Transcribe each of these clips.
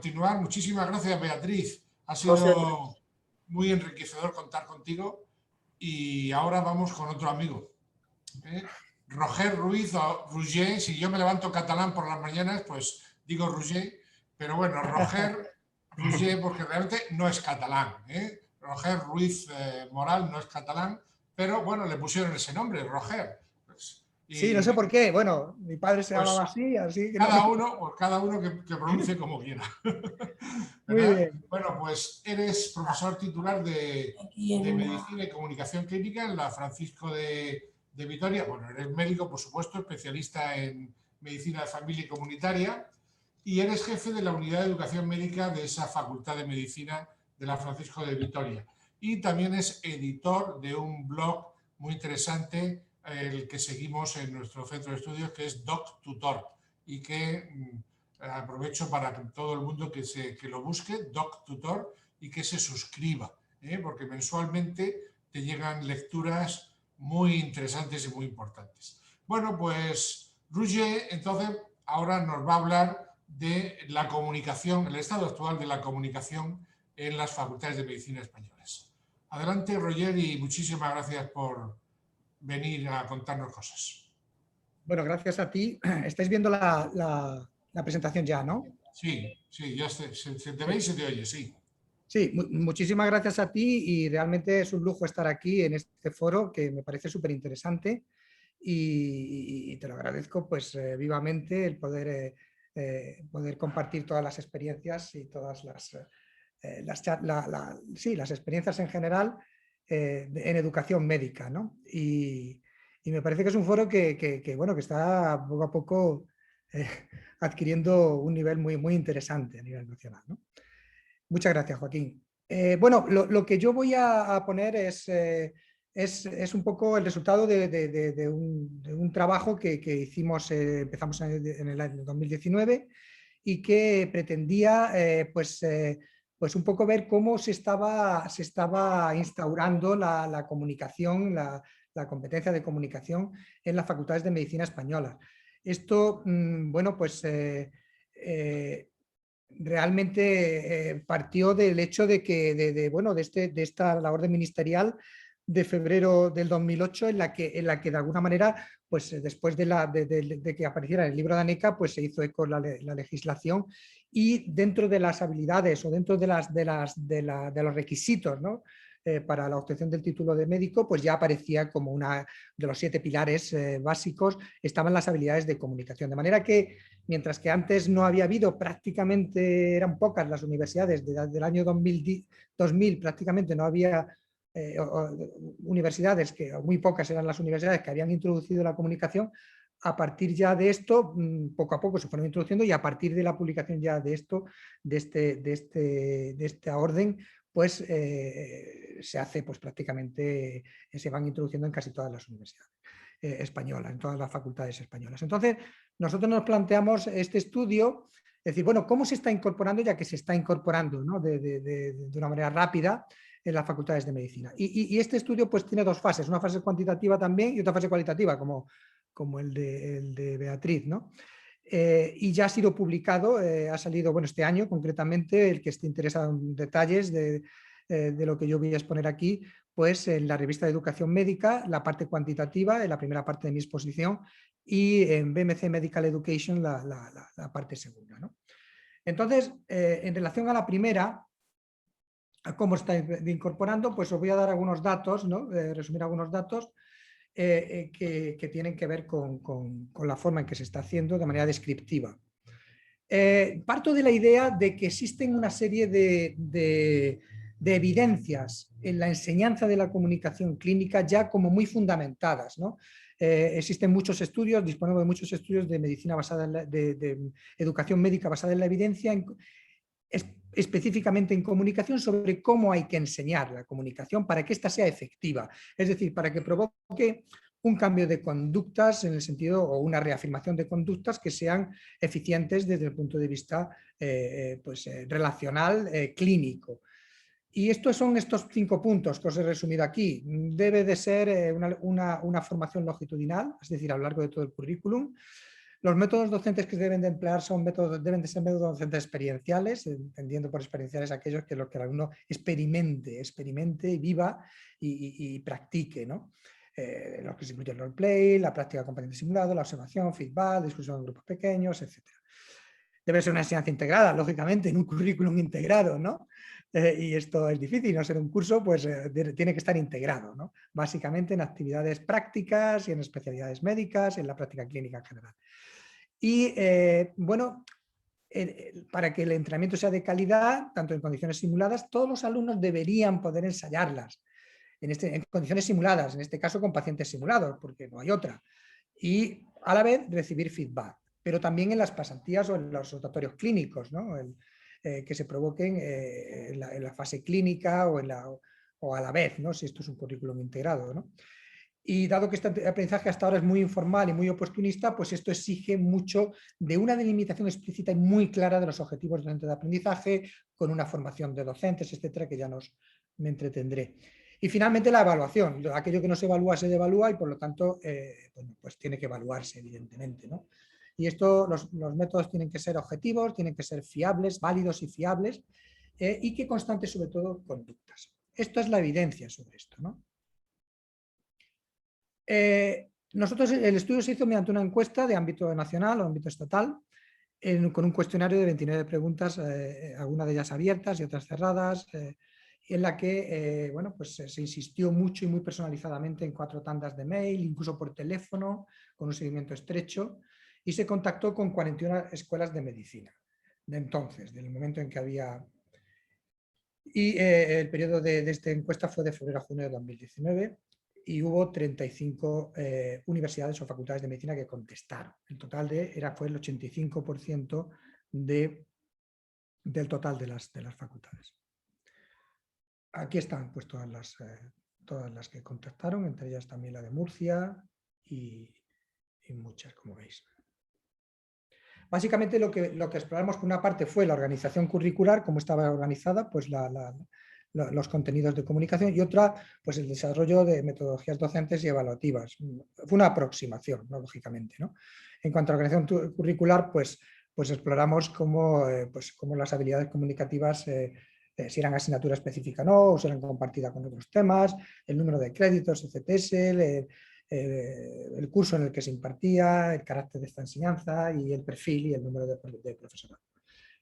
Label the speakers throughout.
Speaker 1: continuar, muchísimas gracias, Beatriz. Ha
Speaker 2: José,
Speaker 1: sido muy enriquecedor contar contigo y ahora vamos con otro amigo. Roger Ruiz o Roger, si yo me levanto catalán por las mañanas, pues digo Roger, pero bueno, Roger porque realmente no es catalán. Roger Ruiz Moral no es catalán, pero bueno, le pusieron ese nombre, Roger. Pues,
Speaker 3: Sí, no
Speaker 1: y
Speaker 3: sé por qué. Bueno, mi padre se llamaba
Speaker 1: pues
Speaker 3: así que
Speaker 1: cada uno que pronuncie como quiera.
Speaker 3: Muy
Speaker 1: ¿Verdad?
Speaker 3: bien.
Speaker 1: Bueno, pues eres profesor titular de Medicina y Comunicación Clínica en la Francisco de Vitoria. Bueno, eres médico, por supuesto, especialista en Medicina de Familia y Comunitaria, y eres jefe de la Unidad de Educación Médica de esa Facultad de Medicina de la Francisco de Vitoria. Y también es editor de un blog muy interesante, el que seguimos en nuestro centro de estudios, que es Doc Tutor, y que aprovecho para que todo el mundo que lo busque, Doc Tutor, y que se suscriba, porque mensualmente te llegan lecturas muy interesantes y muy importantes. Bueno, pues Roger, entonces, ahora nos va a hablar de la comunicación, el estado actual de la comunicación en las facultades de medicina españolas. Adelante, Roger, y muchísimas gracias por venir a contarnos cosas.
Speaker 3: Bueno, gracias a ti. Estáis viendo la presentación ya, ¿no?
Speaker 1: Sí, ya se te ve y se te oye, sí.
Speaker 3: Sí, muchísimas gracias a ti y realmente es un lujo estar aquí en este foro que me parece súper interesante y te lo agradezco pues vivamente el poder compartir todas las experiencias y todas las experiencias en general en educación médica, ¿no? Y me parece que es un foro bueno, que está poco a poco adquiriendo un nivel muy interesante a nivel nacional, ¿no? Muchas gracias, Joaquín. Bueno, lo que yo voy a poner es un poco el resultado de un trabajo que hicimos, empezamos en el año 2019 y que pretendía pues un poco ver cómo se estaba instaurando la comunicación, la competencia de comunicación en las facultades de medicina españolas. Esto, bueno, pues realmente partió del hecho de que de esta labor ministerial de febrero del 2008 en la que de alguna manera pues después de que apareciera en el libro de ANECA pues se hizo eco la legislación y dentro de las habilidades o dentro de los requisitos, ¿no? Para la obtención del título de médico, pues ya aparecía como una de los 7 pilares básicos, estaban las habilidades de comunicación. De manera que, mientras que antes no había habido, prácticamente eran pocas las universidades, desde el año 2000 prácticamente no había universidades, muy pocas eran las universidades que habían introducido la comunicación. A partir ya de esto, poco a poco se fueron introduciendo y a partir de la publicación ya de esto, de esta orden, pues se hace pues prácticamente, se van introduciendo en casi todas las universidades españolas, en todas las facultades españolas. Entonces, nosotros nos planteamos este estudio, es decir, bueno, ¿cómo se está incorporando? Ya que se está incorporando, ¿no? de una manera rápida en las facultades de medicina. Y este estudio pues tiene 2 fases, una fase cuantitativa también y otra fase cualitativa, como el de Beatriz, ¿no? Y ya ha sido publicado, ha salido bueno, este año concretamente, el que esté interesado en detalles de lo que yo voy a exponer aquí, pues en la revista de Educación Médica, la parte cuantitativa, en la primera parte de mi exposición, y en BMC Medical Education, la parte segunda, ¿no? Entonces, en relación a la primera, a cómo está incorporando, pues os voy a dar algunos datos, ¿no? Resumir algunos datos que tienen que ver con la forma en que se está haciendo de manera descriptiva. Parto de la idea de que existen una serie de evidencias en la enseñanza de la comunicación clínica ya como muy fundamentadas, ¿no? Existen muchos estudios, disponemos de muchos estudios de medicina basada en de educación médica basada en la evidencia, específicamente en comunicación, sobre cómo hay que enseñar la comunicación para que ésta sea efectiva, es decir, para que provoque un cambio de conductas en el sentido o una reafirmación de conductas que sean eficientes desde el punto de vista relacional, clínico. Y estos son estos 5 puntos que os he resumido aquí. Debe de ser una formación longitudinal, es decir, a lo largo de todo el currículum. Los métodos docentes que deben de emplear deben de ser métodos docentes experienciales, entendiendo por experienciales aquellos que los que el alumno experimente y viva y practique, ¿no? Los que se incluyen el roleplay, la práctica de componente simulado, la observación, feedback, discusión en grupos pequeños, etc. Debe ser una enseñanza integrada, lógicamente, en un currículum integrado, ¿no? Y esto es difícil, no ser un curso, pues tiene que estar integrado, ¿no? Básicamente en actividades prácticas y en especialidades médicas y en la práctica clínica en general. Y bueno, para que el entrenamiento sea de calidad, tanto en condiciones simuladas, todos los alumnos deberían poder ensayarlas en condiciones simuladas, en este caso con pacientes simulados, porque no hay otra. Y a la vez recibir feedback, pero también en las pasantías o en los rotatorios clínicos, ¿no? Que se provoquen en la fase clínica o a la vez, ¿no? Si esto es un currículum integrado, ¿no? Y dado que este aprendizaje hasta ahora es muy informal y muy oportunista, pues esto exige mucho de una delimitación explícita y muy clara de los objetivos de aprendizaje, con una formación de docentes, etcétera, que ya me entretendré. Y finalmente la evaluación. Aquello que no se evalúa se devalúa y por lo tanto bueno, pues tiene que evaluarse, evidentemente, ¿no? Y esto, los métodos tienen que ser objetivos, tienen que ser fiables, válidos y fiables, y que constantes sobre todo conductas. Esto es la evidencia sobre esto, ¿no? Nosotros, el estudio se hizo mediante una encuesta de ámbito nacional o ámbito estatal, con un cuestionario de 29 preguntas, algunas de ellas abiertas y otras cerradas, en la que bueno, pues se insistió mucho y muy personalizadamente en 4 tandas de mail, incluso por teléfono, con un seguimiento estrecho, y se contactó con 41 escuelas de medicina, de entonces, del momento en que había... Y el periodo de esta encuesta fue de febrero a junio de 2019, y hubo 35 universidades o facultades de medicina que contestaron. El total fue el 85% del total de las facultades. Aquí están pues todas las que contactaron, entre ellas también la de Murcia y muchas, como veis. Básicamente lo que exploramos por una parte fue la organización curricular, cómo estaba organizada, pues los contenidos de comunicación, y otra, pues el desarrollo de metodologías docentes y evaluativas. Fue una aproximación, ¿no? Lógicamente, ¿no? En cuanto a la organización curricular, pues exploramos cómo las habilidades comunicativas, si eran asignatura específica o no, o si eran compartidas con otros temas, el número de créditos, ECTS, el curso en el que se impartía, el carácter de esta enseñanza y el perfil y el número de profesorado.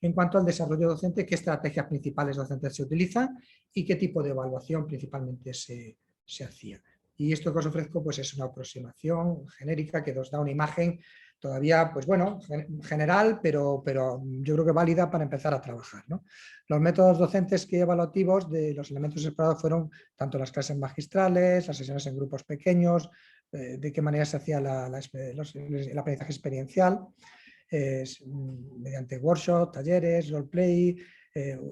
Speaker 3: En cuanto al desarrollo docente, qué estrategias principales docentes se utilizan y qué tipo de evaluación principalmente se hacía. Y esto que os ofrezco pues es una aproximación genérica que nos da una imagen todavía, pues bueno, general, pero yo creo que válida para empezar a trabajar, ¿no? Los métodos docentes y evaluativos de los elementos explorados fueron tanto las clases magistrales, las sesiones en grupos pequeños, de qué manera se hacía el aprendizaje experiencial, mediante workshops, talleres, roleplay,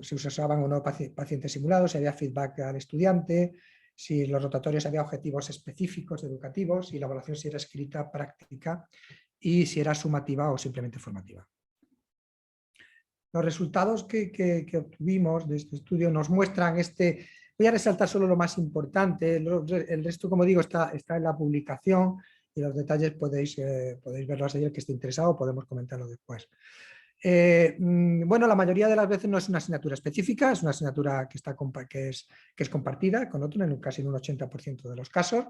Speaker 3: si se usaban o no pacientes simulados, si había feedback al estudiante, si en los rotatorios había objetivos específicos educativos y la evaluación si era escrita, práctica y si era sumativa o simplemente formativa. Los resultados que obtuvimos de este estudio nos muestran voy a resaltar solo lo más importante, el resto, como digo, está en la publicación y los detalles podéis verlos ahí, el que esté interesado, podemos comentarlo después. Bueno, la mayoría de las veces no es una asignatura específica, es una asignatura que es compartida con otro, casi en un 80% de los casos.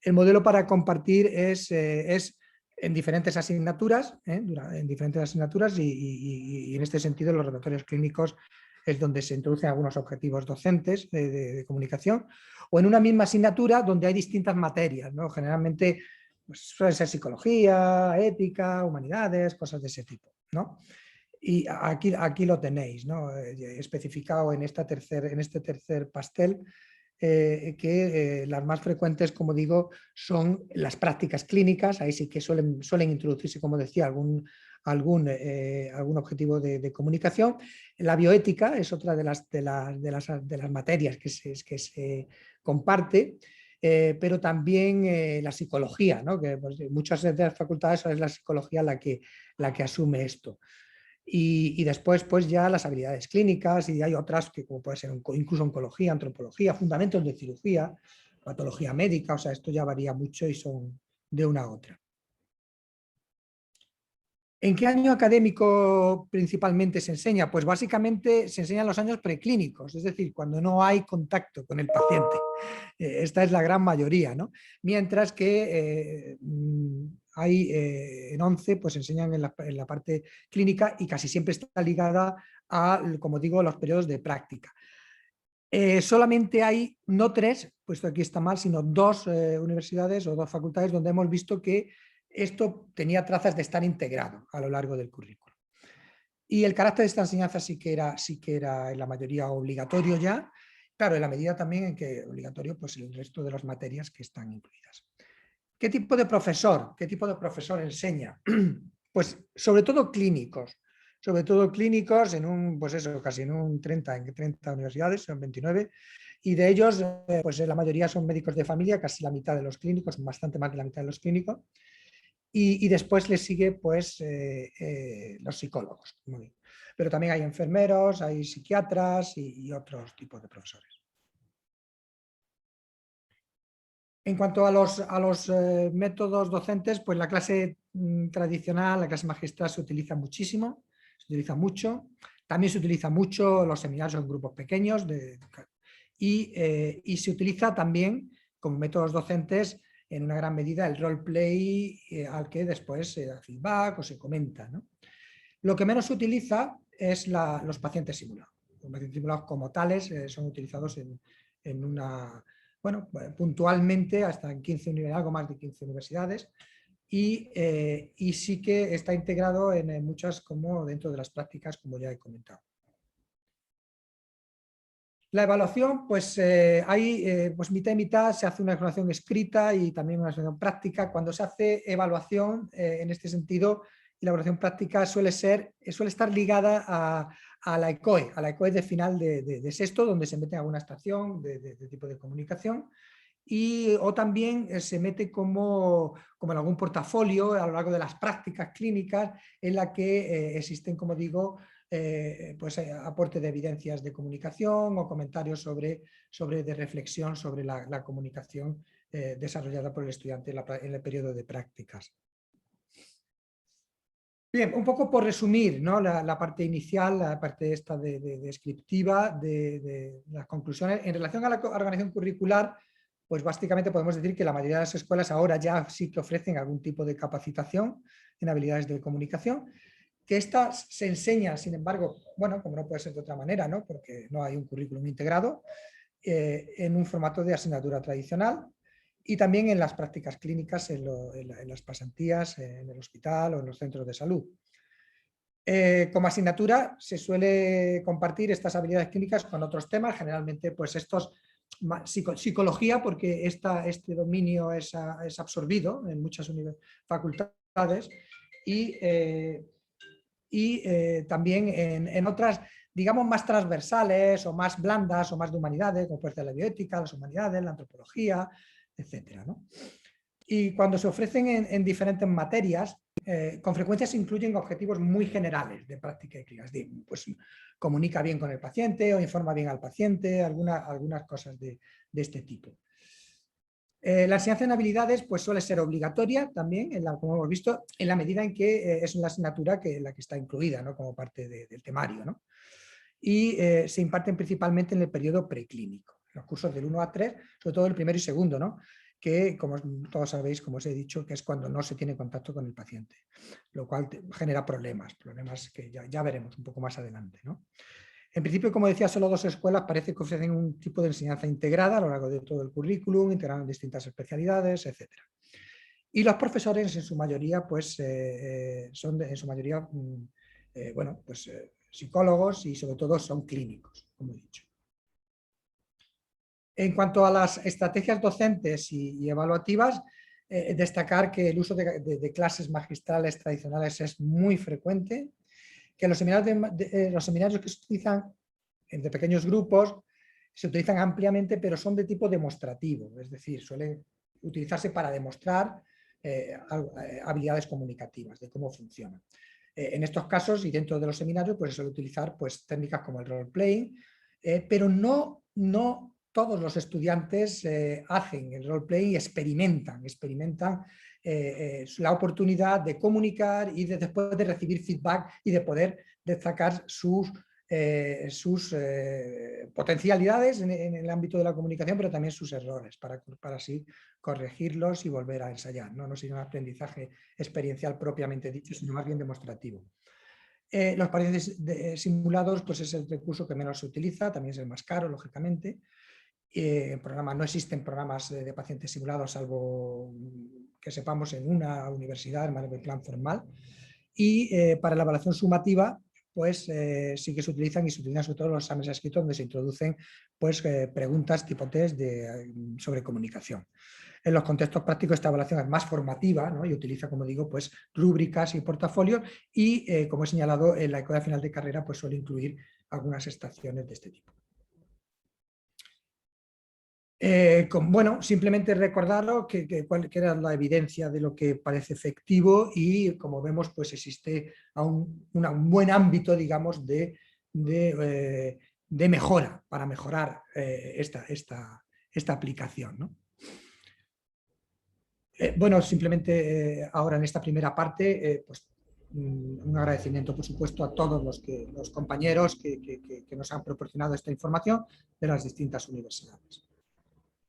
Speaker 3: El modelo para compartir es en diferentes asignaturas, y en este sentido los rotatorios clínicos es donde se introducen algunos objetivos docentes de comunicación, o en una misma asignatura donde hay distintas materias, ¿no? Generalmente pues, suele ser psicología, ética, humanidades, cosas de ese tipo, ¿no? Y aquí lo tenéis, ¿no? Especificado en este tercer pastel, que las más frecuentes, como digo, son las prácticas clínicas. Ahí sí que suelen introducirse, como decía, algún objetivo de comunicación. La bioética es otra de las materias que se comparte, pero también la psicología, ¿no? Que pues, muchas de las facultades es la psicología la que asume esto. Y después pues ya las habilidades clínicas, y hay otras que como puede ser incluso oncología, antropología, fundamentos de cirugía, patología médica, o sea, esto ya varía mucho y son de una a otra. ¿En qué año académico principalmente se enseña? Pues básicamente se enseñan los años preclínicos, es decir, cuando no hay contacto con el paciente. Esta es la gran mayoría, ¿no? Mientras que hay en 11, pues enseñan en la parte clínica y casi siempre está ligada a, como digo, los periodos de práctica. Solamente hay, no 3, puesto aquí está mal, sino 2 universidades o 2 facultades donde hemos visto que esto tenía trazas de estar integrado a lo largo del currículo. Y el carácter de esta enseñanza sí que era en la mayoría obligatorio ya, claro, en la medida también en que obligatorio pues el resto de las materias que están incluidas. ¿Qué tipo de profesor? ¿Qué tipo de profesor enseña? Pues sobre todo clínicos en un, pues eso, casi en 30 universidades, son 29, y de ellos, pues la mayoría son médicos de familia, casi la mitad de los clínicos, bastante más de la mitad de los clínicos, y después les sigue pues los psicólogos, pero también hay enfermeros, hay psiquiatras y otros tipos de profesores. En cuanto a los métodos docentes, pues la clase tradicional, la clase magistral se utiliza muchísimo, se utiliza mucho. También se utiliza mucho los seminarios en grupos pequeños y se utiliza también como métodos docentes en una gran medida el roleplay al que después se da feedback o se comenta, ¿no? Lo que menos se utiliza es los pacientes simulados. Los pacientes simulados como tales son utilizados en una... Bueno, puntualmente hasta en 15, algo más de 15 universidades y sí que está integrado en muchas como dentro de las prácticas, como ya he comentado. La evaluación, pues hay pues mitad y mitad, se hace una evaluación escrita y también una evaluación práctica. Cuando se hace evaluación, en este sentido, la evaluación práctica suele estar ligada a la ECOE de final de sexto, donde se mete alguna estación de tipo de comunicación, o también se mete como en algún portafolio a lo largo de las prácticas clínicas en la que existen, como digo, pues aporte de evidencias de comunicación o comentarios de reflexión sobre la comunicación desarrollada por el estudiante en el periodo de prácticas. Bien, un poco por resumir, ¿no? la parte inicial, la parte esta descriptiva de las conclusiones. En relación a la organización curricular, pues básicamente podemos decir que la mayoría de las escuelas ahora ya sí que ofrecen algún tipo de capacitación en habilidades de comunicación, que estas se enseñan, sin embargo, bueno, como no puede ser de otra manera, ¿no? Porque no hay un currículum integrado, en un formato de asignatura tradicional, y también en las prácticas clínicas, en las pasantías, en el hospital o en los centros de salud. Como asignatura se suele compartir estas habilidades clínicas con otros temas, generalmente pues psicología, porque este dominio es absorbido en muchas facultades, y también en otras, digamos, más transversales o más blandas o más de humanidades, como puede ser la bioética, las humanidades, la antropología, etcétera, ¿no? Y cuando se ofrecen en diferentes materias, con frecuencia se incluyen objetivos muy generales de práctica y clínica. Pues comunica bien con el paciente o informa bien al paciente, algunas cosas de este tipo. La enseñanza en habilidades pues, suele ser obligatoria también, como hemos visto, en la medida en que es una asignatura la que está incluida, ¿no? Como parte del temario, ¿no? Y se imparten principalmente en el periodo preclínico, los cursos del 1 a 3, sobre todo el primero y segundo, ¿no? Que como todos sabéis, como os he dicho, que es cuando no se tiene contacto con el paciente, lo cual genera problemas que ya veremos un poco más adelante, ¿no? En principio, como decía, solo 2 escuelas parece que ofrecen un tipo de enseñanza integrada a lo largo de todo el currículum, integrando distintas especialidades, etc. Y los profesores en su mayoría pues, son bueno, pues, psicólogos y sobre todo son clínicos, como he dicho. En cuanto a las estrategias docentes y evaluativas, destacar que el uso de clases magistrales tradicionales es muy frecuente, que los seminarios que se utilizan de pequeños grupos se utilizan ampliamente, pero son de tipo demostrativo, es decir, suelen utilizarse para demostrar habilidades comunicativas, de cómo funcionan. En estos casos y dentro de los seminarios pues se suele utilizar pues, técnicas como el role-playing, pero no todos los estudiantes hacen el role-playing y experimentan la oportunidad de comunicar y después de recibir feedback y de poder destacar sus potencialidades en el ámbito de la comunicación, pero también sus errores, para así corregirlos y volver a ensayar. No sería un aprendizaje experiencial propiamente dicho, sino más bien demostrativo. Los pacientes simulados pues es el recurso que menos se utiliza, también es el más caro, lógicamente. No existen programas de pacientes simulados, salvo que sepamos en una universidad, en plan formal. Y para la evaluación sumativa, pues sí que se utilizan, y se utilizan sobre todo los exámenes escritos, donde se introducen pues, preguntas tipo test sobre comunicación. En los contextos prácticos esta evaluación es más formativa, ¿no? Y utiliza, como digo, pues, rúbricas y portafolios, y como he señalado, en la escuela final de carrera pues, suele incluir algunas estaciones de este tipo. Bueno, simplemente recordaros que era la evidencia de lo que parece efectivo, y como vemos pues existe un buen ámbito, digamos, de mejora, para mejorar esta aplicación, ¿no? Bueno, simplemente ahora en esta primera parte pues, un agradecimiento por supuesto a todos los compañeros que nos han proporcionado esta información de las distintas universidades.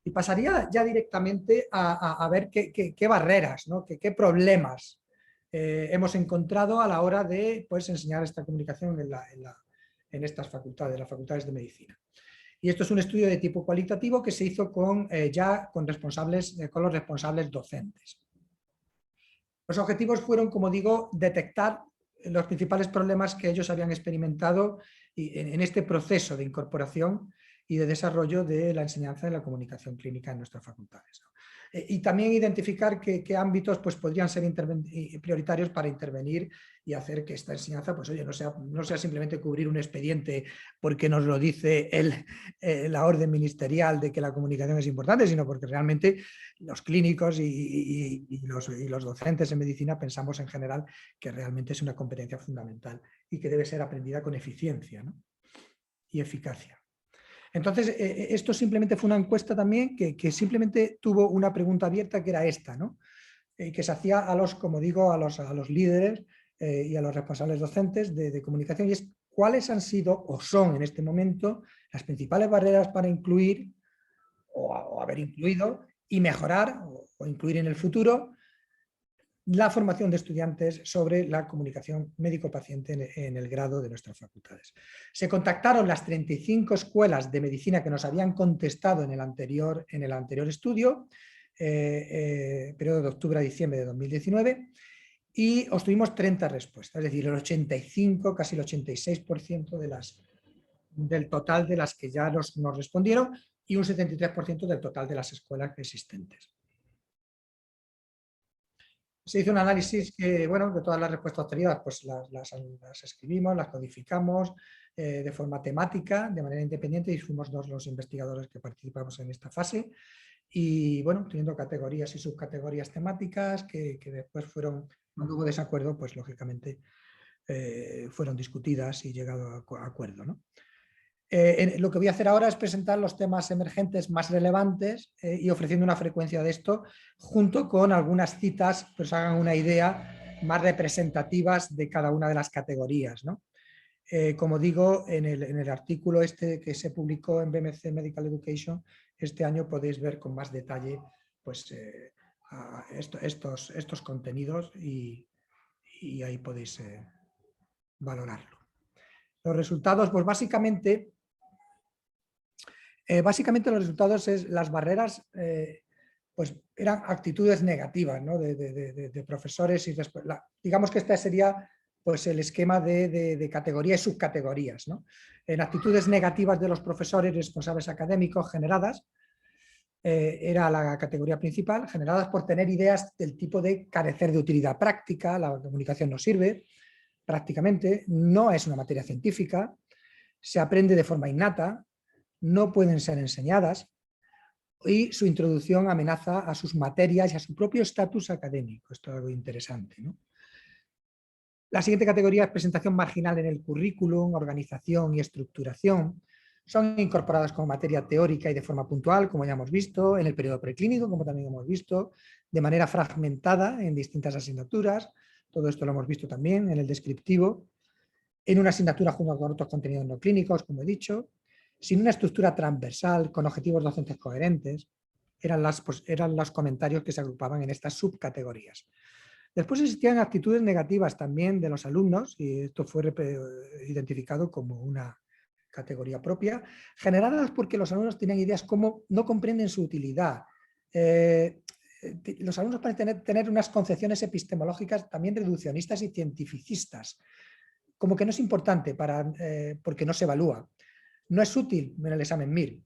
Speaker 3: Y pasaría ya directamente a ver qué barreras, ¿no? qué problemas hemos encontrado a la hora de pues, enseñar esta comunicación en estas facultades, las facultades de medicina. Y esto es un estudio de tipo cualitativo que se hizo con los responsables docentes. Los objetivos fueron, como digo, detectar los principales problemas que ellos habían experimentado en este proceso de incorporación y de desarrollo de la enseñanza de la comunicación clínica en nuestras facultades, ¿no? Y también identificar qué ámbitos pues, podrían ser prioritarios para intervenir y hacer que esta enseñanza pues, oye, no sea simplemente cubrir un expediente porque nos lo dice la orden ministerial de que la comunicación es importante, sino porque realmente los clínicos y los docentes en medicina pensamos en general que realmente es una competencia fundamental y que debe ser aprendida con eficiencia, ¿no? Y eficacia. Entonces, esto simplemente fue una encuesta también que simplemente tuvo una pregunta abierta, que era esta, ¿no? Que se hacía como digo, a los líderes y a los responsables docentes de comunicación, y es cuáles han sido o son en este momento las principales barreras para incluir o haber incluido y mejorar o incluir en el futuro la formación de estudiantes sobre la comunicación médico-paciente en el grado de nuestras facultades. Se contactaron las 35 escuelas de medicina que nos habían contestado en el anterior estudio, periodo de octubre a diciembre de 2019, y obtuvimos 30 respuestas, es decir, el 85, casi el 86% del total de las que ya nos respondieron, y un 73% del total de las escuelas existentes. Se hizo un análisis que, bueno, de todas las respuestas obtenidas, pues las escribimos, las codificamos de forma temática, de manera independiente, y fuimos los investigadores que participamos en esta fase. Y bueno, teniendo categorías y subcategorías temáticas que después fueron, cuando hubo desacuerdo, pues lógicamente fueron discutidas y llegado a acuerdo, ¿no? Lo que voy a hacer ahora es presentar los temas emergentes más relevantes y ofreciendo una frecuencia de esto, junto con algunas citas que os hagan una idea más representativas de cada una de las categorías, ¿no? Como digo, en el artículo que se publicó en BMC Medical Education este año, podéis ver con más detalle pues, estos contenidos, y ahí podéis valorarlo. Los resultados, pues básicamente los resultados es las barreras, pues eran actitudes negativas, ¿no? de profesores, y digamos que este sería pues el esquema de categorías y subcategorías, ¿no? En actitudes negativas de los profesores y responsables académicos generadas, era la categoría principal, generadas por tener ideas del tipo de carecer de utilidad práctica, la comunicación no sirve prácticamente, no es una materia científica, se aprende de forma innata, no pueden ser enseñadas, y su introducción amenaza a sus materias y a su propio estatus académico. Esto es algo interesante, ¿no? La siguiente categoría es presentación marginal en el currículum, organización y estructuración. Son incorporadas como materia teórica y de forma puntual, como ya hemos visto, en el periodo preclínico, como también hemos visto, de manera fragmentada en distintas asignaturas. Todo esto lo hemos visto también en el descriptivo. En una asignatura junto con otros contenidos no clínicos, como he dicho, sin una estructura transversal, con objetivos docentes coherentes. Eran los comentarios que se agrupaban en estas subcategorías. Después existían actitudes negativas también de los alumnos, y esto fue identificado como una categoría propia, generadas porque los alumnos tenían ideas como no comprenden su utilidad. Los alumnos parecen tener unas concepciones epistemológicas también reduccionistas y cientificistas, como que no es importante porque no se evalúa. No es útil en el examen MIR.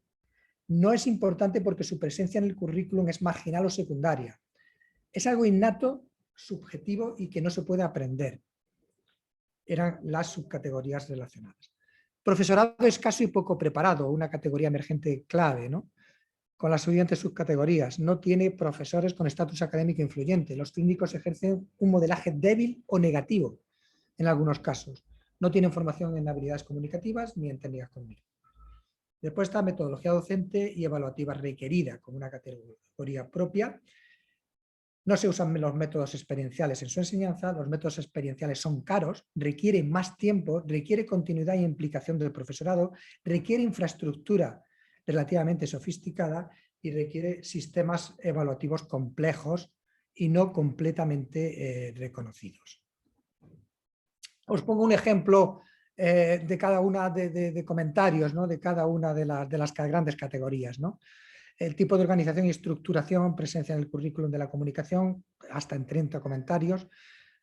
Speaker 3: No es importante porque su presencia en el currículum es marginal o secundaria. Es algo innato, subjetivo y que no se puede aprender. Eran las subcategorías relacionadas. Profesorado escaso y poco preparado, una categoría emergente clave, ¿no? Con las siguientes subcategorías. No tiene profesores con estatus académico influyente. Los clínicos ejercen un modelaje débil o negativo en algunos casos. No tienen formación en habilidades comunicativas ni en técnicas cognitivas. Después está metodología docente y evaluativa requerida como una categoría propia. No se usan los métodos experienciales en su enseñanza, los métodos experienciales son caros, requieren más tiempo, requiere continuidad y implicación del profesorado, requiere infraestructura relativamente sofisticada y requiere sistemas evaluativos complejos y no completamente reconocidos. Os pongo un ejemplo de cada una de comentarios, ¿no? De cada una de las grandes categorías, ¿no? El tipo de organización y estructuración, presencia en el currículum de la comunicación, hasta en 30 comentarios,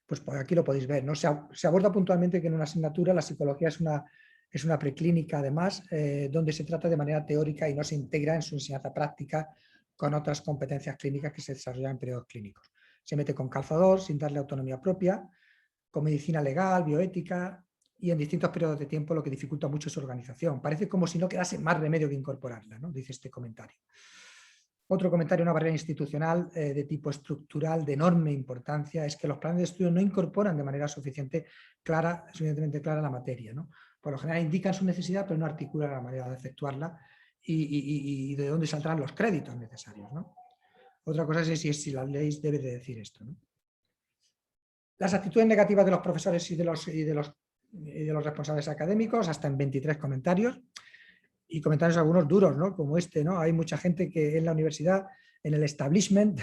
Speaker 3: pues por aquí lo podéis ver, ¿no? Se aborda puntualmente que en una asignatura la psicología es una preclínica, además, donde se trata de manera teórica y no se integra en su enseñanza práctica con otras competencias clínicas que se desarrollan en periodos clínicos. Se mete con calzador, sin darle autonomía propia, con medicina legal, bioética y en distintos periodos de tiempo, lo que dificulta mucho su organización. Parece como si no quedase más remedio que incorporarla, ¿no? Dice este comentario. Otro comentario, una barrera institucional de tipo estructural de enorme importancia, es que los planes de estudio no incorporan de manera suficientemente clara la materia, ¿no? Por lo general indican su necesidad, pero no articulan la manera de efectuarla y de dónde saldrán los créditos necesarios, ¿no? Otra cosa es si la ley debe de decir esto, ¿no? Las actitudes negativas de los profesores y de los responsables académicos, hasta en 23 comentarios, y comentarios algunos duros, ¿no? Como este, ¿no? Hay mucha gente que en la universidad, en el establishment,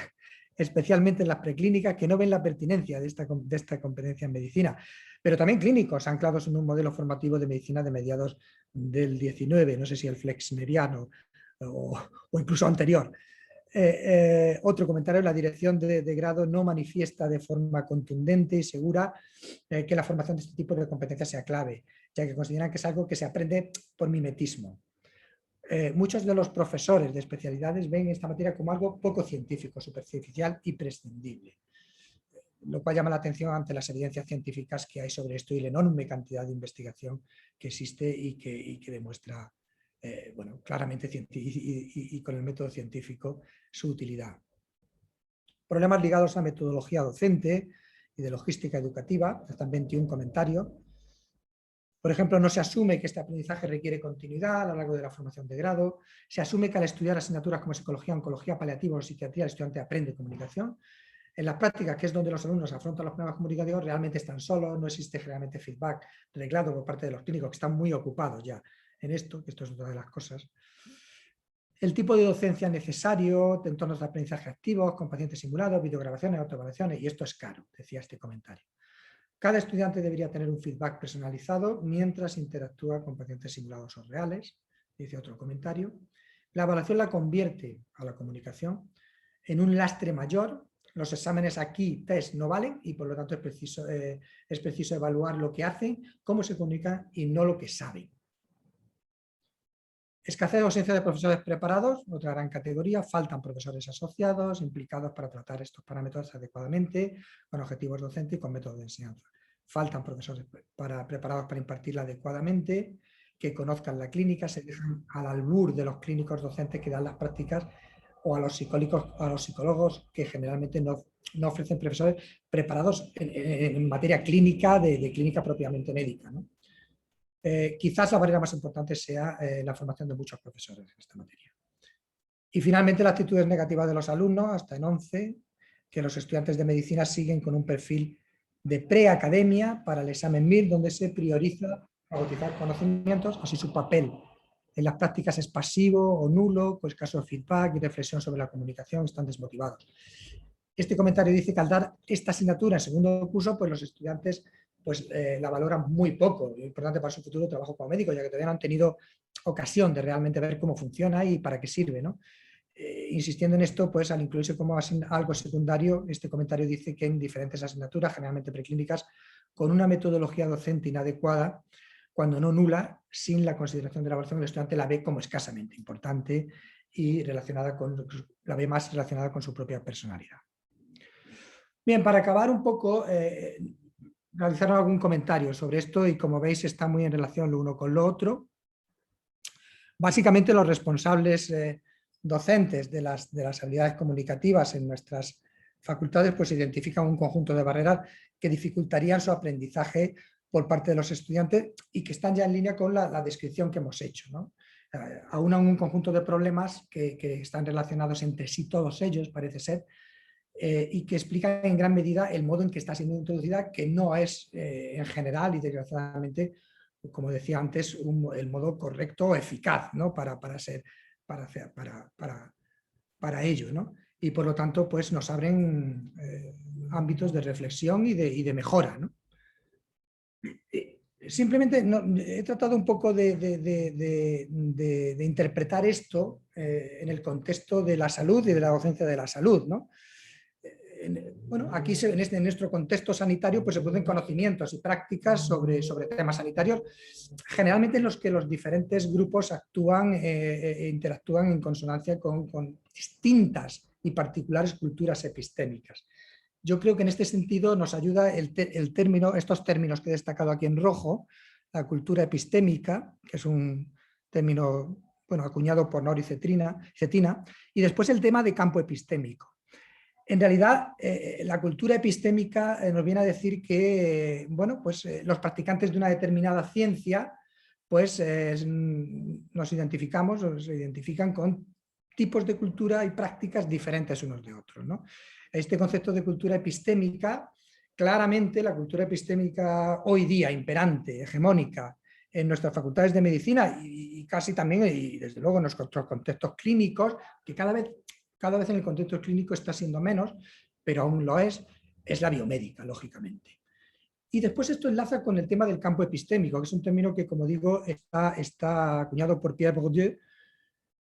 Speaker 3: especialmente en las preclínicas, que no ven la pertinencia de esta competencia en medicina, pero también clínicos anclados en un modelo formativo de medicina de mediados del 19, no sé si el flexneriano o incluso anterior. Otro comentario, la dirección de grado no manifiesta de forma contundente y segura que la formación de este tipo de competencias sea clave, ya que consideran que es algo que se aprende por mimetismo. Muchos de los profesores de especialidades ven esta materia como algo poco científico, superficial y prescindible, lo cual llama la atención ante las evidencias científicas que hay sobre esto y la enorme cantidad de investigación que existe y que demuestra bueno, claramente y con el método científico su utilidad. Problemas ligados a metodología docente y de logística educativa, están 21 comentarios. Por ejemplo, no se asume que este aprendizaje requiere continuidad a lo largo de la formación de grado, se asume que al estudiar asignaturas como psicología, oncología, paliativos o psiquiatría, el estudiante aprende comunicación. En las prácticas, que es donde los alumnos afrontan los problemas comunicativos, realmente están solos, no existe generalmente feedback reglado por parte de los clínicos, que están muy ocupados ya en esto, que esto es otra de las cosas. El tipo de docencia necesario, de entornos de aprendizaje activos, con pacientes simulados, videograbaciones, autoevaluaciones, y esto es caro, decía este comentario. Cada estudiante debería tener un feedback personalizado mientras interactúa con pacientes simulados o reales, dice otro comentario. La evaluación la convierte a la comunicación en un lastre mayor. Los exámenes aquí, test, no valen y por lo tanto es preciso evaluar lo que hacen, cómo se comunican y no lo que saben. Escasez o ausencia de profesores preparados, otra gran categoría. Faltan profesores asociados, implicados para tratar estos parámetros adecuadamente, con objetivos docentes y con métodos de enseñanza. Faltan profesores preparados para impartirla adecuadamente, que conozcan la clínica, se dejan al albur de los clínicos docentes que dan las prácticas o a los psicólogos que generalmente no ofrecen profesores preparados en materia clínica, de clínica propiamente médica, ¿no? quizás la barrera más importante sea la formación de muchos profesores en esta materia. Y finalmente, las actitudes negativas de los alumnos, hasta en 11, que los estudiantes de medicina siguen con un perfil de preacademia para el examen MIR, donde se prioriza agotizar conocimientos, así su papel en las prácticas es pasivo o nulo, con escaso feedback y reflexión sobre la comunicación, están desmotivados. Este comentario dice que al dar esta asignatura en segundo curso, pues los estudiantes pues, la valoran muy poco, es importante para su futuro trabajo como médico, ya que todavía no han tenido ocasión de realmente ver cómo funciona y para qué sirve, ¿no? Insistiendo en esto, pues al incluirse como algo secundario, este comentario dice que en diferentes asignaturas, generalmente preclínicas, con una metodología docente inadecuada, cuando no nula, sin la consideración de la evaluación, el estudiante la ve como escasamente importante y la ve más relacionada con su propia personalidad. Bien, para acabar un poco, realizar algún comentario sobre esto, y como veis está muy en relación lo uno con lo otro. Básicamente los responsables docentes de las habilidades comunicativas en nuestras facultades pues identifican un conjunto de barreras que dificultarían su aprendizaje por parte de los estudiantes y que están ya en línea con la descripción que hemos hecho, ¿no? Aunan un conjunto de problemas que están relacionados entre sí, todos ellos parece ser, y que explican en gran medida el modo en que está siendo introducida, que no es en general y desgraciadamente, como decía antes, el modo correcto o eficaz, ¿no? para ello, ¿no? Y por lo tanto pues nos abren ámbitos de reflexión y de mejora, ¿no? Simplemente he tratado un poco de interpretar esto en el contexto de la salud y de la docencia de la salud, ¿no? Bueno, aquí en nuestro contexto sanitario pues se producen conocimientos y prácticas sobre temas sanitarios, generalmente en los que los diferentes grupos actúan e interactúan en consonancia con distintas y particulares culturas epistémicas. Yo creo que en este sentido nos ayuda estos términos que he destacado aquí en rojo, la cultura epistémica, que es un término acuñado por Nori Cetina, y después el tema de campo epistémico. En realidad, la cultura epistémica nos viene a decir que los practicantes de una determinada ciencia pues, se identifican con tipos de cultura y prácticas diferentes unos de otros, ¿no? Este concepto de cultura epistémica, claramente la cultura epistémica hoy día imperante, hegemónica, en nuestras facultades de medicina y casi también, y desde luego en nuestros contextos clínicos, que cada vez en el contexto clínico está siendo menos, pero aún lo es la biomédica, lógicamente. Y después esto enlaza con el tema del campo epistémico, que es un término que, como digo, está acuñado por Pierre Bourdieu,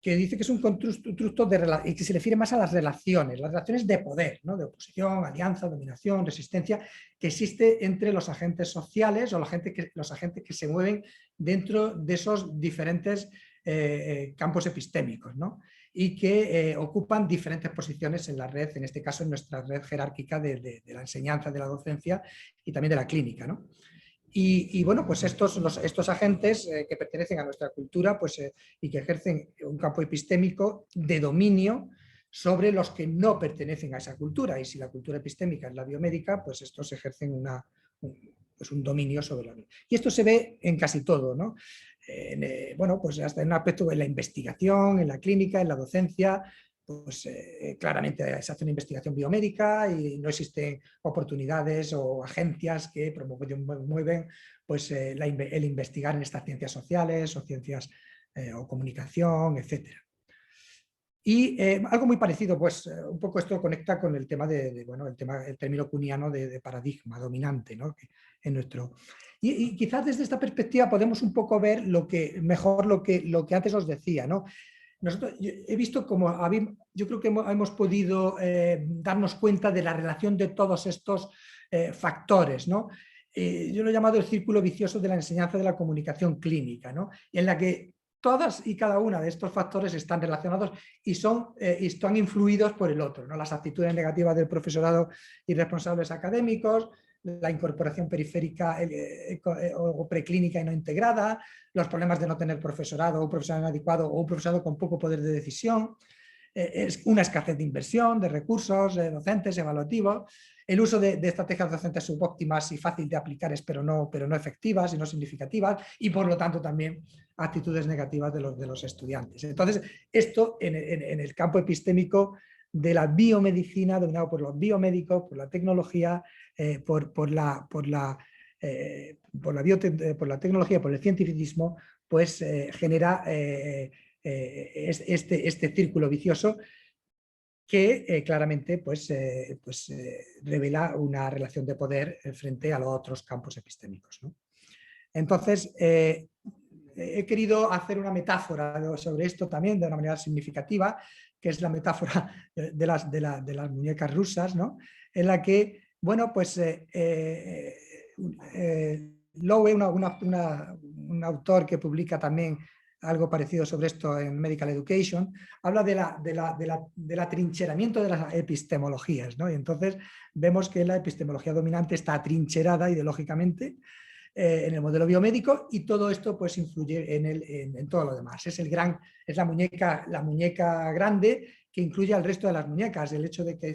Speaker 3: que dice que es un constructo y que se refiere más a las relaciones de poder, ¿no? De oposición, alianza, dominación, resistencia, que existe entre los agentes sociales o los agentes que se mueven dentro de esos diferentes campos epistémicos, ¿no? Y que ocupan diferentes posiciones en la red, en este caso en nuestra red jerárquica de la enseñanza, de la docencia y también de la clínica, ¿no? Y bueno, pues estos agentes que pertenecen a nuestra cultura pues, y que ejercen un campo epistémico de dominio sobre los que no pertenecen a esa cultura. Y si la cultura epistémica es la biomédica, pues estos ejercen un dominio sobre la vida. Y esto se ve en casi todo, ¿no? Pues hasta en un aspecto de la investigación, en la clínica, en la docencia, pues claramente se hace una investigación biomédica y no existen oportunidades o agencias que promueven pues, el investigar en estas ciencias sociales o ciencias o comunicación, etc. Y algo muy parecido, pues un poco esto conecta con el tema el término kuhniano de paradigma dominante, ¿no? En nuestro... Y quizás desde esta perspectiva podemos un poco ver lo que antes os decía, ¿no? He visto como yo creo que hemos podido darnos cuenta de la relación de todos estos factores, ¿no? Yo lo he llamado el círculo vicioso de la enseñanza de la comunicación clínica, ¿no? En la que todas y cada una de estos factores están relacionados y están influidos por el otro, ¿no? Las actitudes negativas del profesorado y responsables académicos, la incorporación periférica o preclínica y no integrada, los problemas de no tener profesorado o un profesorado inadecuado o un profesorado con poco poder de decisión, es una escasez de inversión, de recursos docentes, evaluativos, el uso de estrategias docentes subóptimas y fácil de aplicar, pero no efectivas y no significativas, y por lo tanto también actitudes negativas de los estudiantes. Entonces, esto en el campo epistémico de la biomedicina, dominado por los biomédicos, por la tecnología, por la tecnología, por el cientificismo, pues genera este círculo vicioso que claramente revela una relación de poder frente a los otros campos epistémicos, ¿no? Entonces, he querido hacer una metáfora sobre esto también de una manera significativa, que es la metáfora de las muñecas rusas, ¿no? En la que, bueno, pues Lowe, un autor que publica también algo parecido sobre esto en Medical Education, habla del atrincheramiento de las epistemologías, ¿no? Y entonces vemos que la epistemología dominante está atrincherada ideológicamente en el modelo biomédico, y todo esto pues influye en todo lo demás. Es la muñeca grande que incluye al resto de las muñecas. El hecho de que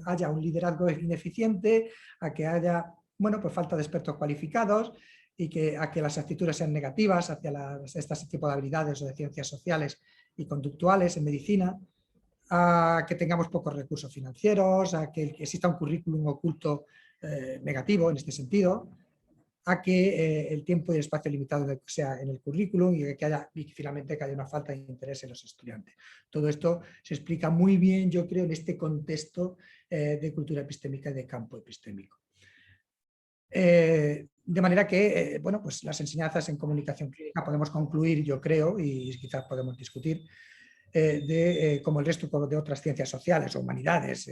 Speaker 3: haya un liderazgo ineficiente, a que haya, bueno, pues falta de expertos cualificados, y a que las actitudes sean negativas hacia este tipo de habilidades o de ciencias sociales y conductuales en medicina, a que tengamos pocos recursos financieros, a que exista un currículum oculto negativo en este sentido, a que el tiempo y el espacio limitado sea en el currículum, y finalmente que haya una falta de interés en los estudiantes. Todo esto se explica muy bien, yo creo, en este contexto de cultura epistémica y de campo epistémico. De manera que, bueno, pues las enseñanzas en comunicación clínica podemos concluir, yo creo, y quizás podemos discutir, como el resto de otras ciencias sociales o humanidades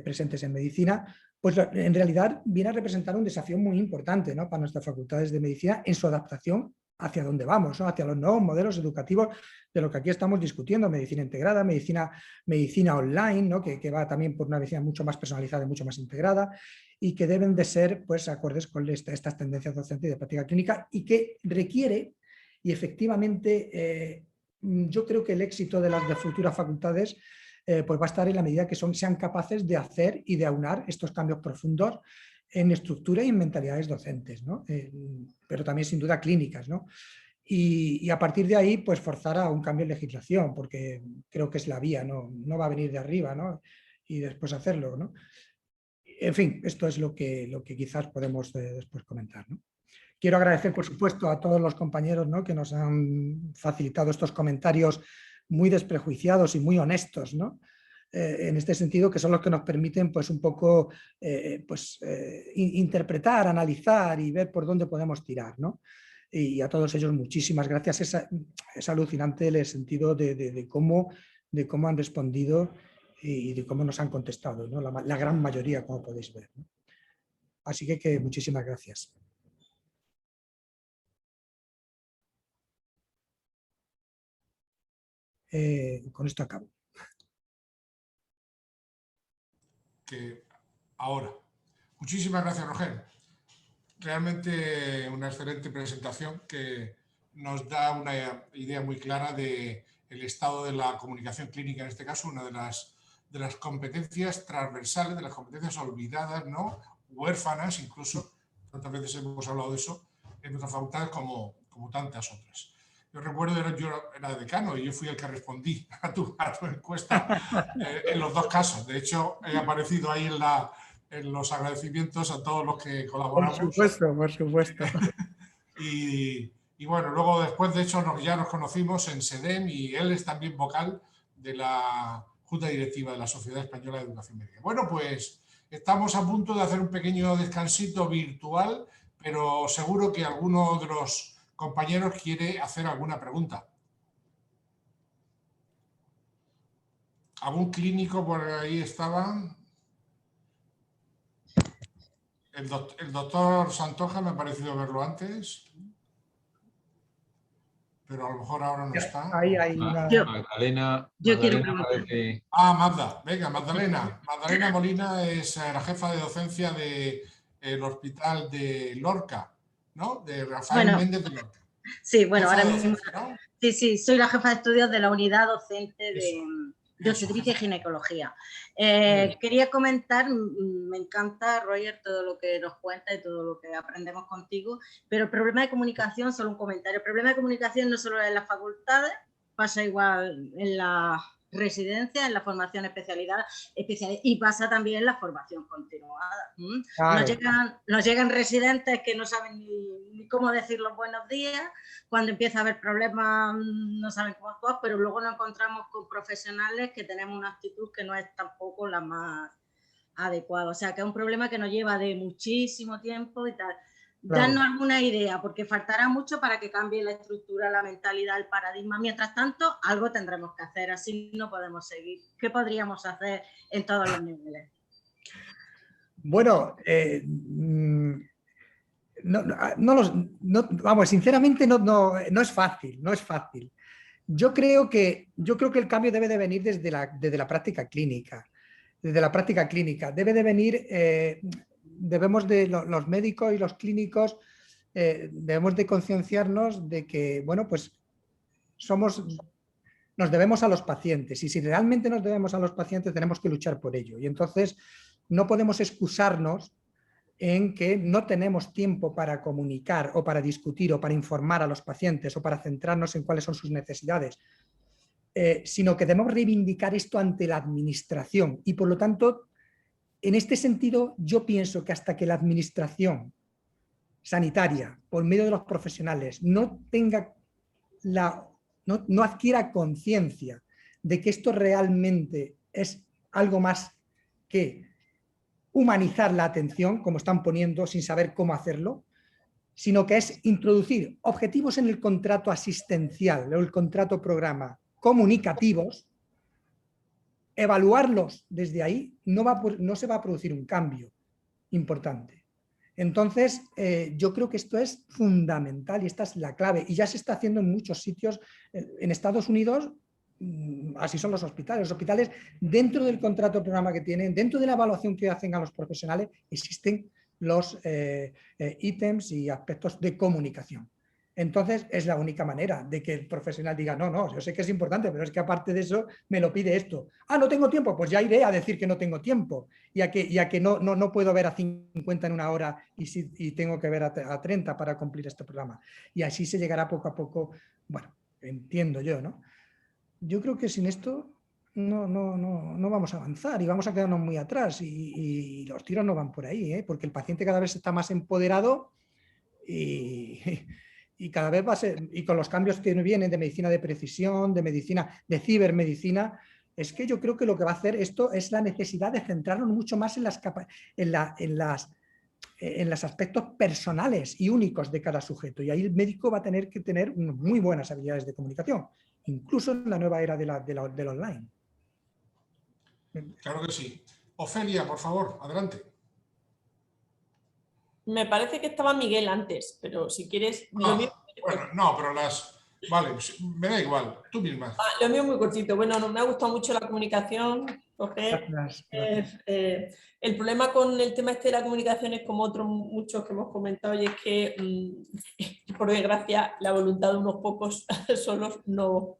Speaker 3: presentes en medicina, pues en realidad viene a representar un desafío muy importante, ¿no?, para nuestras facultades de medicina en su adaptación hacia dónde vamos, ¿no?, hacia los nuevos modelos educativos de lo que aquí estamos discutiendo: medicina integrada, medicina online, ¿no?, que va también por una medicina mucho más personalizada y mucho más integrada, y que deben de ser, pues, acordes con estas tendencias docentes y de práctica clínica, y que requiere, y efectivamente yo creo que el éxito de las futuras facultades pues va a estar en la medida que sean capaces de hacer y de aunar estos cambios profundos en estructura y en mentalidades docentes, ¿no? Pero también sin duda clínicas, ¿no? Y a partir de ahí, pues forzar a un cambio en legislación, porque creo que es la vía, no va a venir de arriba, ¿no?, y después hacerlo, ¿no? En fin, esto es lo que quizás podemos después comentar, ¿no? Quiero agradecer, por supuesto, a todos los compañeros, ¿no?, que nos han facilitado estos comentarios muy desprejuiciados y muy honestos, ¿no?, en este sentido, que son los que nos permiten, pues, un poco interpretar, analizar y ver por dónde podemos tirar, ¿no? Y a todos ellos muchísimas gracias. Es alucinante el sentido de cómo han respondido y de cómo nos han contestado, ¿no?, la gran mayoría, como podéis ver, ¿no? Así que muchísimas gracias. Con esto acabo.
Speaker 1: Ahora, muchísimas gracias, Roger. Realmente una excelente presentación que nos da una idea muy clara del estado de la comunicación clínica, en este caso, una de las competencias transversales, de las competencias olvidadas, ¿no?, huérfanas incluso. Tantas veces hemos hablado de eso en nuestras facultades como tantas otras. Yo recuerdo, yo era decano y yo fui el que respondí a tu encuesta en los dos casos. De hecho, he aparecido ahí en los agradecimientos a todos los que colaboramos.
Speaker 3: Por supuesto.
Speaker 1: Y bueno, luego después, de hecho, ya nos conocimos en SEDEM, y él es también vocal de la Junta Directiva de la Sociedad Española de Educación Médica. Bueno, pues estamos a punto de hacer un pequeño descansito virtual, pero seguro que alguno de los compañeros quiere hacer alguna pregunta. ¿Algún clínico por ahí estaba? El doctor Santoja me ha parecido verlo antes, pero a lo mejor ahora no está.
Speaker 3: Ahí hay una...
Speaker 2: Magdalena parece...
Speaker 1: Magda, venga, Magdalena. Magdalena Molina es la jefa de docencia del hospital de Lorca, ¿no? De Rafael Méndez de Lorca.
Speaker 4: Sí, bueno, ahora mismo...
Speaker 1: ¿no?
Speaker 4: Sí, soy la jefa de estudios de la unidad docente de obstetricia y ginecología. Quería comentar, me encanta, Roger, todo lo que nos cuenta y todo lo que aprendemos contigo, pero el problema de comunicación, solo un comentario, el problema de comunicación no solo en las facultades, pasa igual en la residencia, en la formación especialidad, y pasa también en la formación continuada. Claro. Nos llegan residentes que no saben ni cómo decir los buenos días, cuando empieza a haber problemas no saben cómo actuar, pero luego nos encontramos con profesionales que tenemos una actitud que no es tampoco la más adecuada. O sea, que es un problema que nos lleva de muchísimo tiempo y tal. Claro. Darnos alguna idea, porque faltará mucho para que cambie la estructura, la mentalidad, el paradigma. Mientras tanto, algo tendremos que hacer, así no podemos seguir. ¿Qué podríamos hacer en todos los niveles?
Speaker 3: Bueno, vamos, sinceramente no es fácil, no es fácil. Yo creo que el cambio debe de venir desde la práctica clínica. Desde la práctica clínica. Debe de venir... debemos de, los médicos y los clínicos debemos de concienciarnos de que, bueno, pues nos debemos a los pacientes, y si realmente nos debemos a los pacientes tenemos que luchar por ello, y entonces no podemos excusarnos en que no tenemos tiempo para comunicar o para discutir o para informar a los pacientes o para centrarnos en cuáles son sus necesidades, sino que debemos reivindicar esto ante la administración, y por lo tanto en este sentido, yo pienso que hasta que la administración sanitaria, por medio de los profesionales, no adquiera conciencia de que esto realmente es algo más que humanizar la atención, como están poniendo sin saber cómo hacerlo, sino que es introducir objetivos en el contrato asistencial o el contrato programa comunicativos, evaluarlos desde ahí, no se va a producir un cambio importante. Entonces, yo creo que esto es fundamental y esta es la clave. Y ya se está haciendo en muchos sitios. En Estados Unidos, así son los hospitales. Los hospitales, dentro del contrato programa que tienen, dentro de la evaluación que hacen a los profesionales, existen los ítems y aspectos de comunicación. Entonces, es la única manera de que el profesional diga, no, yo sé que es importante, pero es que aparte de eso me lo pide esto. Ah, no tengo tiempo, pues ya iré a decir que no tengo tiempo, y a que no puedo ver a 50 en una hora y tengo que ver a 30 para cumplir este programa. Y así se llegará poco a poco, bueno, entiendo yo, ¿no? Yo creo que sin esto no vamos a avanzar y vamos a quedarnos muy atrás, y los tiros no van por ahí, porque el paciente cada vez está más empoderado y cada vez va a ser, y con los cambios que vienen de medicina de precisión, de medicina, de cibermedicina, es que yo creo que lo que va a hacer esto es la necesidad de centrarnos mucho más en los aspectos personales y únicos de cada sujeto, y ahí el médico va a tener que tener muy buenas habilidades de comunicación, incluso en la nueva era del online.
Speaker 1: Claro que sí. Ofelia, por favor, adelante.
Speaker 5: Me parece que estaba Miguel antes, pero si quieres...
Speaker 1: Bueno, no, pero vale, me da igual, tú misma.
Speaker 5: Lo mío es muy cortito. Bueno, me ha gustado mucho la comunicación.
Speaker 3: Gracias.
Speaker 5: El problema con el tema este de la comunicación es como otros muchos que hemos comentado, y es que, por desgracia, la voluntad de unos pocos solos no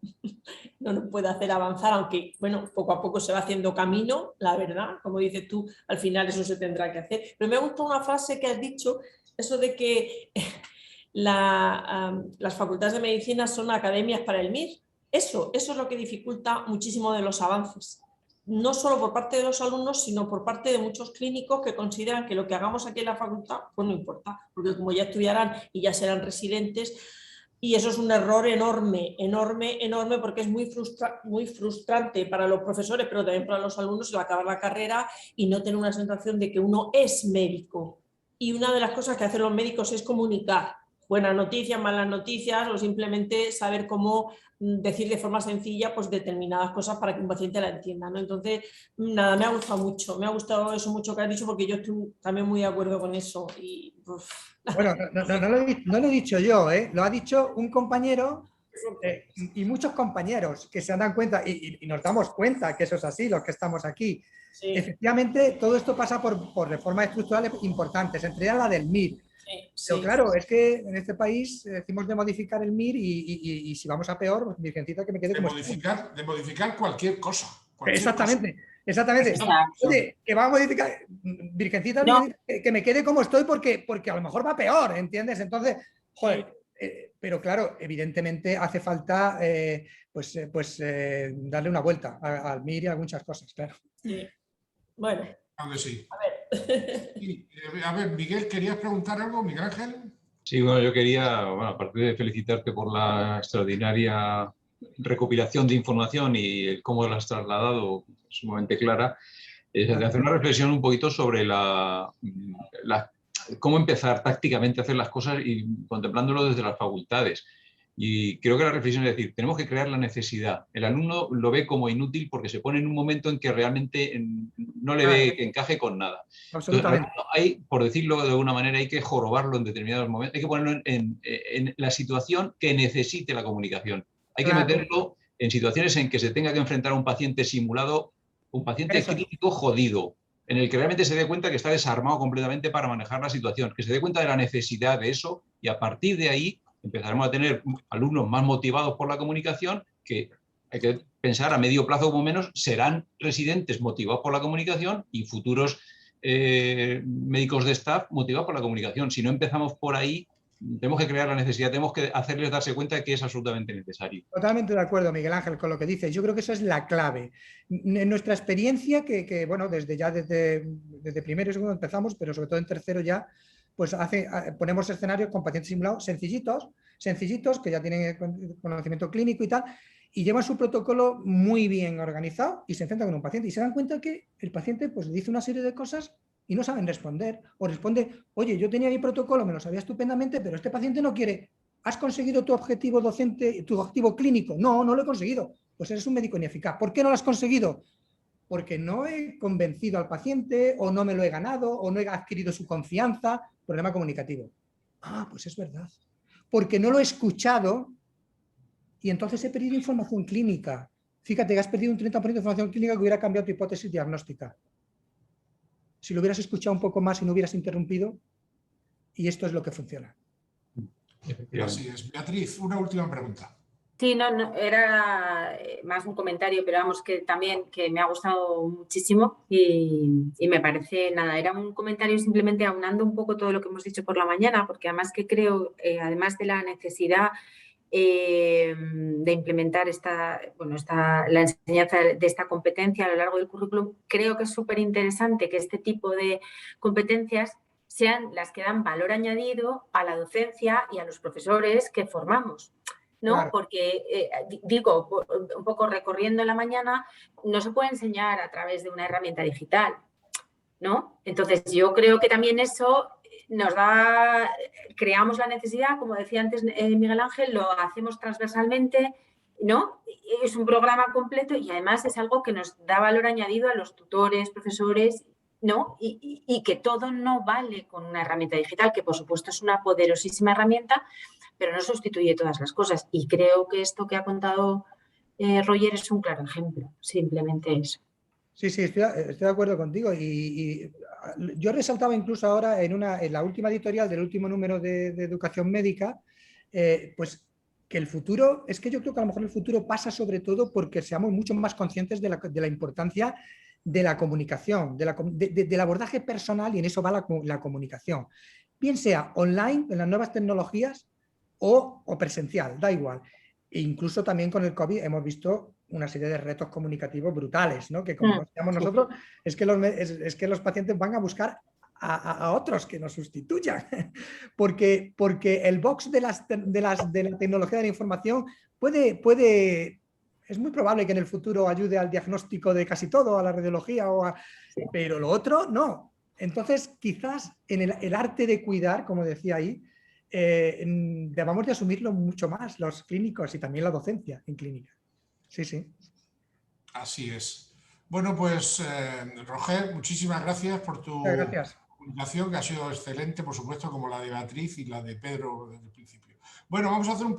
Speaker 5: nos puede hacer avanzar, aunque, bueno, poco a poco se va haciendo camino, la verdad, como dices tú, al final eso se tendrá que hacer. Pero me ha gustado una frase que has dicho, eso de que las facultades de medicina son academias para el MIR. Eso es lo que dificulta muchísimo de los avances. No solo por parte de los alumnos, sino por parte de muchos clínicos que consideran que lo que hagamos aquí en la facultad, pues no importa, porque como ya estudiarán y ya serán residentes, y eso es un error enorme, porque es muy frustrante para los profesores, pero también para los alumnos el acabar la carrera y no tener una sensación de que uno es médico. Y una de las cosas que hacen los médicos es comunicar buenas noticias, malas noticias, o simplemente saber cómo decir de forma sencilla pues determinadas cosas para que un paciente la entienda, ¿no? Entonces, nada, me ha gustado eso mucho que has dicho, porque yo estoy también muy de acuerdo con eso. Y,
Speaker 3: bueno, no lo he dicho yo, lo ha dicho un compañero y muchos compañeros que se dan cuenta y nos damos cuenta que eso es así, los que estamos aquí. Sí. Efectivamente, todo esto pasa por reformas estructurales importantes, entre ellas la del MIR. Sí, pero claro, es que en este país decimos de modificar el MIR y si vamos a peor, pues virgencita que me quede
Speaker 1: de modificar cualquier cosa.
Speaker 3: Exactamente, exactamente.
Speaker 6: Exacto.
Speaker 3: Oye, que vamos a modificar, virgencita,
Speaker 6: No.
Speaker 3: que me quede como estoy porque a lo mejor va peor, ¿entiendes? Entonces, joder, pero claro, evidentemente hace falta darle una vuelta al MIR y a muchas cosas, claro.
Speaker 5: Sí. Bueno.
Speaker 1: Claro que sí.
Speaker 5: A ver.
Speaker 1: Sí, a ver, Miguel, ¿querías preguntar algo, Miguel Ángel?
Speaker 2: Sí, bueno, yo quería, bueno, aparte de felicitarte por la extraordinaria recopilación de información y el cómo la has trasladado, sumamente clara, hacer una reflexión un poquito sobre cómo empezar tácticamente a hacer las cosas y contemplándolo desde las facultades. Y creo que la reflexión es decir, tenemos que crear la necesidad. El alumno lo ve como inútil porque se pone en un momento en que realmente no le ve que encaje con nada.
Speaker 3: Absolutamente.
Speaker 2: Entonces, hay, por decirlo de alguna manera, hay que jorobarlo en determinados momentos, hay que ponerlo en la situación que necesite la comunicación. Hay que meterlo en situaciones en que se tenga que enfrentar a un paciente simulado, un paciente crítico jodido, en el que realmente se dé cuenta que está desarmado completamente para manejar la situación, que se dé cuenta de la necesidad de eso y a partir de ahí empezaremos a tener alumnos más motivados por la comunicación que hay que pensar a medio plazo como menos serán residentes motivados por la comunicación y futuros médicos de staff motivados por la comunicación. Si no empezamos por ahí, tenemos que crear la necesidad, tenemos que hacerles darse cuenta de que es absolutamente necesario.
Speaker 3: Totalmente de acuerdo, Miguel Ángel, con lo que dices. Yo creo que eso es la clave. En nuestra experiencia, bueno, desde primero y segundo empezamos, pero sobre todo en tercero ya, pues ponemos escenarios con pacientes simulados sencillitos, que ya tienen conocimiento clínico y tal, y llevan su protocolo muy bien organizado y se enfrentan con un paciente y se dan cuenta que el paciente pues dice una serie de cosas y no saben responder, o responde, oye, yo tenía mi protocolo, me lo sabía estupendamente, pero este paciente no quiere. ¿Has conseguido tu objetivo docente, tu objetivo clínico? No, no lo he conseguido. Pues eres un médico ineficaz. ¿Por qué no lo has conseguido? Porque no he convencido al paciente, o no me lo he ganado, o no he adquirido su confianza. Problema comunicativo. Ah, pues es verdad. Porque no lo he escuchado y entonces he perdido información clínica. Fíjate que has perdido un 30% de información clínica que hubiera cambiado tu hipótesis diagnóstica. Si lo hubieras escuchado un poco más y no hubieras interrumpido, y esto es lo que funciona.
Speaker 1: Así es. Beatriz, una última pregunta.
Speaker 6: Sí, no, era más un comentario, pero vamos, que también que me ha gustado muchísimo y me parece, nada, era un comentario simplemente aunando un poco todo lo que hemos dicho por la mañana, porque además que creo, además de la necesidad de implementar la enseñanza de esta competencia a lo largo del currículum, creo que es súper interesante que este tipo de competencias sean las que dan valor añadido a la docencia y a los profesores que formamos, ¿no? Claro. Porque, digo, un poco recorriendo la mañana, no se puede enseñar a través de una herramienta digital, ¿no? Entonces, yo creo que también eso creamos la necesidad, como decía antes Miguel Ángel, lo hacemos transversalmente, ¿no? Es un programa completo y además es algo que nos da valor añadido a los tutores, profesores, ¿no? Y que todo no vale con una herramienta digital, que por supuesto es una poderosísima herramienta, pero no sustituye todas las cosas. Y creo que esto que ha contado Roger es un claro ejemplo, simplemente eso.
Speaker 3: Sí, estoy de acuerdo contigo y yo resaltaba incluso ahora en la última editorial del último número de Educación Médica, pues que el futuro, es que yo creo que a lo mejor el futuro pasa sobre todo porque seamos mucho más conscientes de la importancia de la comunicación, del abordaje personal, y en eso va la comunicación. Bien sea online, en las nuevas tecnologías, o presencial, da igual. E incluso también con el COVID hemos visto una serie de retos comunicativos brutales, ¿no? Que como decíamos nosotros, es que los pacientes van a buscar a otros que nos sustituyan, porque el box de la tecnología de la información es muy probable que en el futuro ayude al diagnóstico de casi todo, a la radiología, pero lo otro no. Entonces, quizás en el arte de cuidar, como decía ahí, debamos de asumirlo mucho más los clínicos y también la docencia en clínica. Sí.
Speaker 1: Así es. Bueno, pues Roger, muchísimas gracias por tu comunicación, que ha sido excelente, por supuesto, como la de Beatriz y la de Pedro desde el principio. Bueno, vamos a hacer un